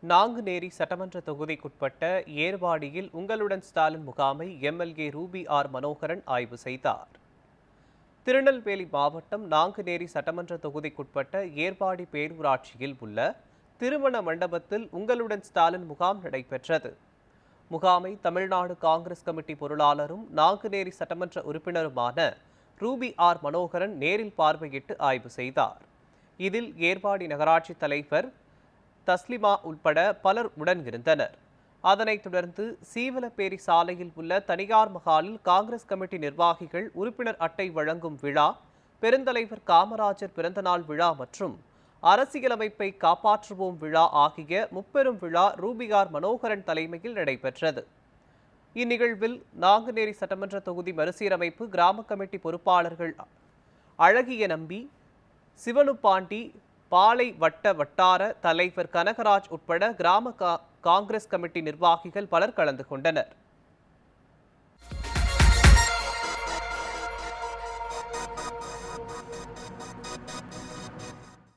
நாங்குநேரி சட்டமன்ற தொகுதிக்குட்பட்ட ஏர்வாடியில் உங்களுடன் ஸ்டாலின் முகாமை எம்எல்ஏ ரூபி ஆர் மனோகரன் ஆய்வு செய்தார். திருநெல்வேலி மாவட்டம் நாங்குநேரி சட்டமன்ற தொகுதிக்குட்பட்ட ஏர்வாடி பேரூராட்சியில் உள்ள திருமண மண்டபத்தில் உங்களுடன் ஸ்டாலின் முகாம் நடைபெற்றது. முகாமை தமிழ்நாடு காங்கிரஸ் கமிட்டி பொருளாளரும் நாங்குநேரி சட்டமன்ற உறுப்பினருமான ரூபி ஆர் மனோகரன் நேரில் பார்வையிட்டு ஆய்வு செய்தார். இதில் ஏர்வாடி நகராட்சி தலைவர் தஸ்லிமா உள்பட பலர் உடன் இருந்தனர். அதனைத் தொடர்ந்து சீவலப்பேரி சாலையில் உள்ள தனியார் மகாலில் காங்கிரஸ் கமிட்டி நிர்வாகிகள் உறுப்பினர் அட்டை வழங்கும் விழா, பெருந்தலைவர் காமராஜர் பிறந்தநாள் விழா மற்றும் அரசியலமைப்பை காப்பாற்றுவோம் விழா ஆகிய முப்பெரும் விழா ரூபி ஆர் மனோகரன் தலைமையில் நடைபெற்றது. இந்நிகழ்வில் நாங்குநேரி சட்டமன்ற தொகுதி மறுசீரமைப்பு கிராம கமிட்டி பொறுப்பாளர்கள் அழகிய நம்பி, சிவனுப்பாண்டி, பாளை வட்ட வட்டார தலைவர் கனகராஜ் உட்பட கிராம காங்கிரஸ் கமிட்டி நிர்வாகிகள் பலர் கலந்து கொண்டனர்.